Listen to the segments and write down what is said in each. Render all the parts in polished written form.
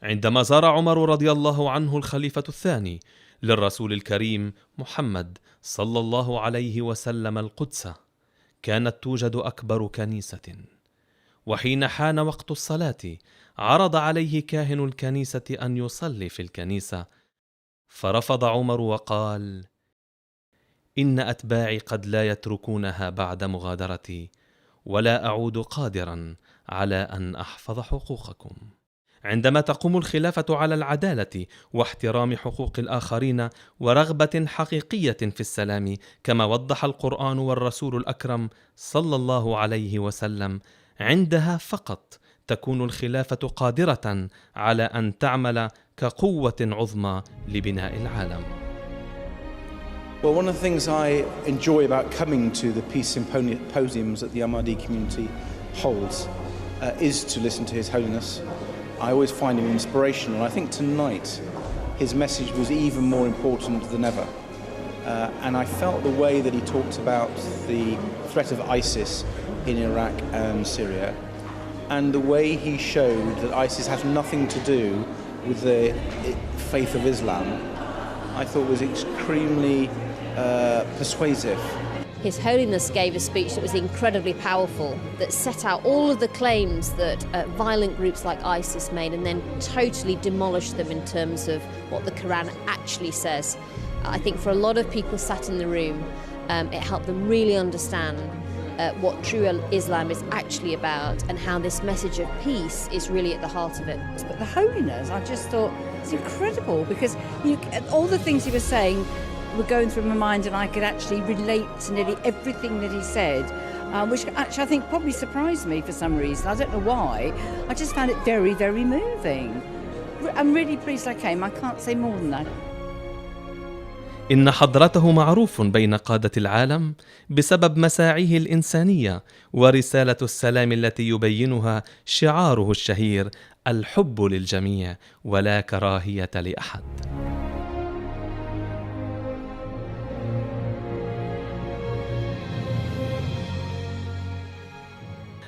عندما زار عمر رضي الله عنه الخليفة الثاني للرسول الكريم محمد صلى الله عليه وسلم القدس، كانت توجد أكبر كنيسة، وحين حان وقت الصلاة عرض عليه كاهن الكنيسة أن يصلي في الكنيسة، فرفض عمر وقال: إن أتباعي قد لا يتركونها بعد مغادرتي، ولا أعود قادرا على أن أحفظ حقوقكم. عندما تقوم الخلافة على العدالة واحترام حقوق الآخرين ورغبة حقيقية في السلام، كما وضح القرآن والرسول الأكرم صلى الله عليه وسلم، عندها فقط تكون الخلافة قادرة على أن تعمل كقوة عظمى لبناء العالم. Well, one of the things I enjoy about coming to the peace symposiums that the Ahmadi community holds is to listen to His Holiness. I always find him inspirational. I think tonight his message was even more important than ever. And I felt the way that he talked about the threat of ISIS in Iraq and Syria, and the way he showed that ISIS has nothing to do with the faith of Islam, I thought was extremely persuasive. His Holiness gave a speech that was incredibly powerful, that set out all of the claims that violent groups like ISIS made and then totally demolished them in terms of what the Quran actually says. I think for a lot of people sat in the room, it helped them really understand what true Islam is actually about and how this message of peace is really at the heart of it. But the Holiness, I just thought, it's incredible because all the things he was saying were going through my mind, and I could actually relate to nearly everything that he said, which actually I think probably surprised me for some reason. I don't know why. I just found it very, very moving. I'm really pleased I came. I can't say more than that. إن حضرته معروف بين قادة العالم بسبب مساعيه الإنسانية ورسالة السلام التي يبينها شعاره الشهير: الحب للجميع ولا كراهية لأحد.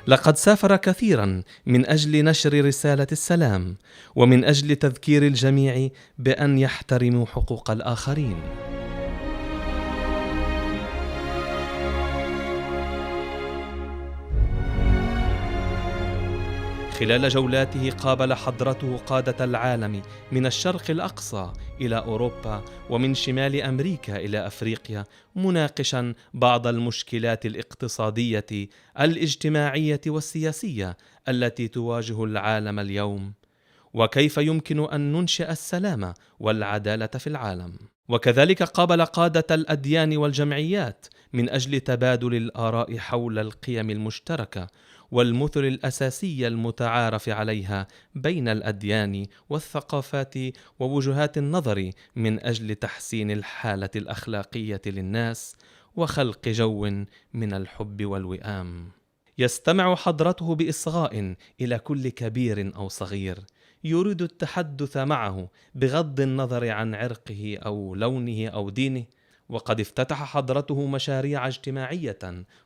لقد سافر كثيرا من أجل نشر رسالة السلام ومن أجل تذكير الجميع بأن يحترموا حقوق الآخرين. خلال جولاته قابل حضرته قادة العالم من الشرق الأقصى إلى أوروبا ومن شمال أمريكا إلى أفريقيا، مناقشا بعض المشكلات الاقتصادية، الاجتماعية والسياسية التي تواجه العالم اليوم، وكيف يمكن أن ننشئ السلام والعدالة في العالم. وكذلك قابل قادة الأديان والجمعيات من أجل تبادل الآراء حول القيم المشتركة والمثل الأساسية المتعارف عليها بين الأديان والثقافات ووجهات النظر من أجل تحسين الحالة الأخلاقية للناس وخلق جو من الحب والوئام. يستمع حضرته بإصغاء إلى كل كبير أو صغير يريد التحدث معه بغض النظر عن عرقه أو لونه أو دينه، وقد افتتح حضرته مشاريع اجتماعية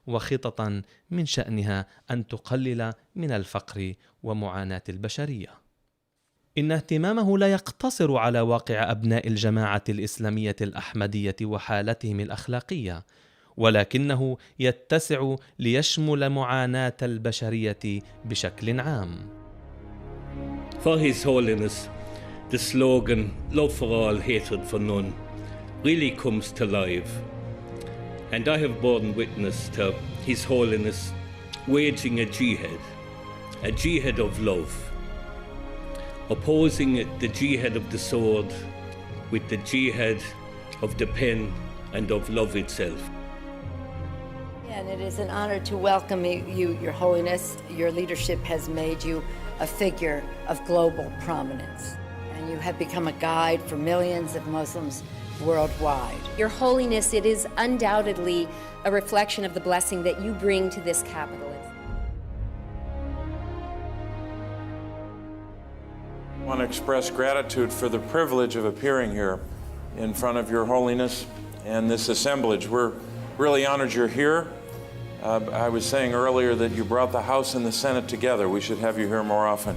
وخططا من شأنها أن تقلل من الفقر ومعاناة البشرية. إن اهتمامه لا يقتصر على واقع أبناء الجماعة الإسلامية الأحمدية وحالتهم الأخلاقية، ولكنه يتسع ليشمل معاناة البشرية بشكل عام. For His Holiness, the slogan "Love for all, hatred for none" really comes to life, and I have borne witness to His Holiness waging a jihad of love, opposing the jihad of the sword with the jihad of the pen and of love itself. And it is an honor to welcome you, Your Holiness. Your leadership has made you a figure of global prominence, and you have become a guide for millions of Muslims worldwide. Your Holiness, it is undoubtedly a reflection of the blessing that you bring to this capital. I want to express gratitude for the privilege of appearing here in front of Your Holiness and this assemblage. We're really honored you're here. I was saying earlier that you brought the House and the Senate together. We should have you here more often.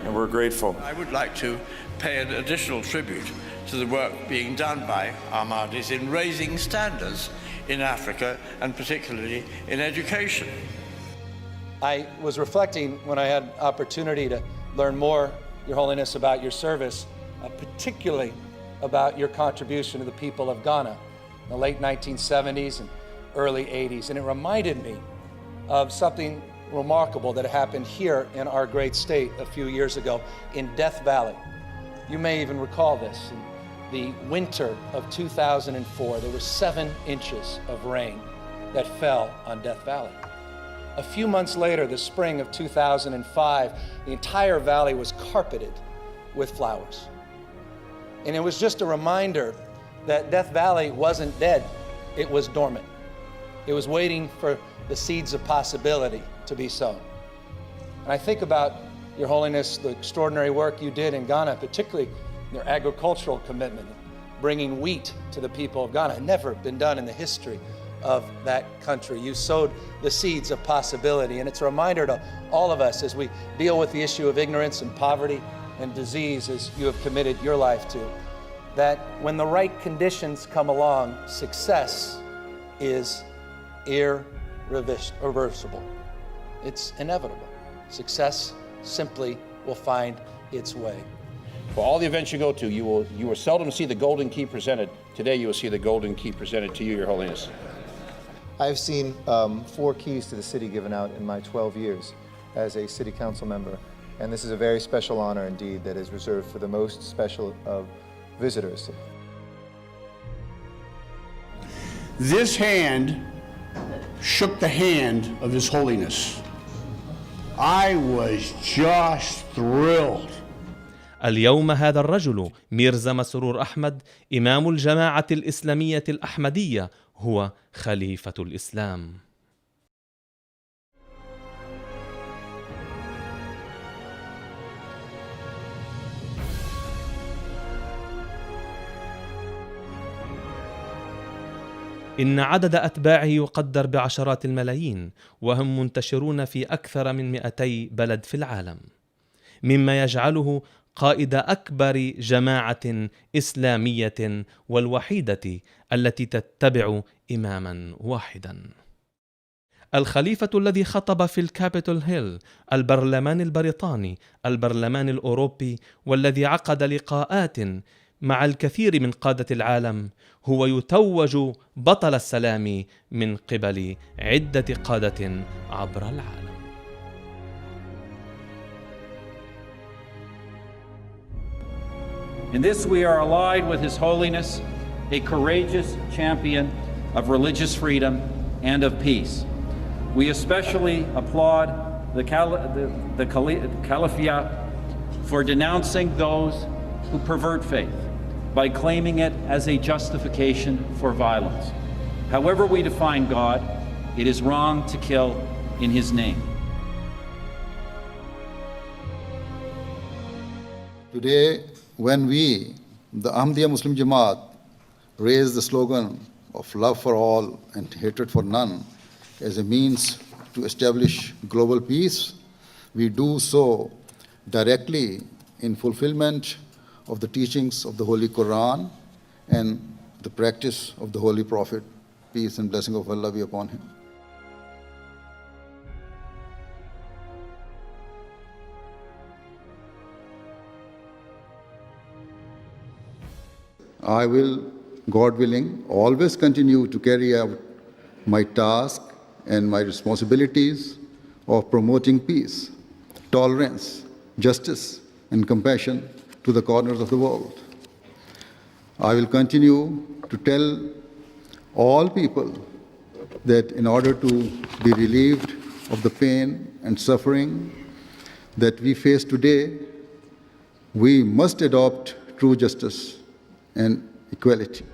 and we're grateful. I would like to pay an additional tribute to the work being done by Ahmadis in raising standards in Africa and particularly in education. I was reflecting when I had opportunity to learn more, Your Holiness, about your service, particularly about your contribution to the people of Ghana in the late 1970s and early 80s. And it reminded me of something remarkable that happened here in our great state a few years ago in Death Valley. You may even recall this. In the winter of 2004, there were 7 inches of rain that fell on Death Valley. A few months later, the spring of 2005, the entire valley was carpeted with flowers. And it was just a reminder that Death Valley wasn't dead, it was dormant. It was waiting for the seeds of possibility to be sown. And I think about, Your Holiness, the extraordinary work you did in Ghana, particularly your agricultural commitment, bringing wheat to the people of Ghana. It had never been done in the history of that country. You sowed the seeds of possibility, and it's a reminder to all of us as we deal with the issue of ignorance and poverty and disease, as you have committed your life to, that when the right conditions come along, success is irreversible. It's inevitable. Success simply will find its way. For all the events you go to, you will seldom see the golden key presented. Today you will see the golden key presented to you, Your Holiness. I've seen 4 keys to the city given out in my 12 years as a city council member, and this is a very special honor indeed that is reserved for the most special of visitors. This hand shook the hand of His Holiness. I was just thrilled. اليوم هذا الرجل ميرزا مسرور أحمد إمام الجماعة الإسلامية الأحمدية هو خليفة الإسلام. إن عدد أتباعه يقدر بعشرات الملايين، وهم منتشرون في أكثر من 200 بلد في العالم، مما يجعله قائد أكبر جماعة إسلامية والوحيدة التي تتبع إماما واحدا. الخليفة الذي خطب في الكابيتول هيل، البرلمان البريطاني، البرلمان الأوروبي، والذي عقد لقاءات مع الكثير من قادة العالم، هو يتوج بطل السلام من قبل عدة قادة عبر العالم. In this we are allied with His Holiness, a courageous champion of religious freedom and of peace. We especially applaud the Khalifa for denouncing those who pervert faith by claiming it as a justification for violence. However we define God, it is wrong to kill in His name. Today, when we, the Ahmadiyya Muslim Jamaat, raise the slogan of love for all and hatred for none as a means to establish global peace, we do so directly in fulfillment of the teachings of the Holy Quran and the practice of the Holy Prophet, peace and blessing of Allah be upon him. I will, God willing, always continue to carry out my task and my responsibilities of promoting peace, tolerance, justice, and compassion to the corners of the world. I will continue to tell all people that in order to be relieved of the pain and suffering that we face today, we must adopt true justice and equality.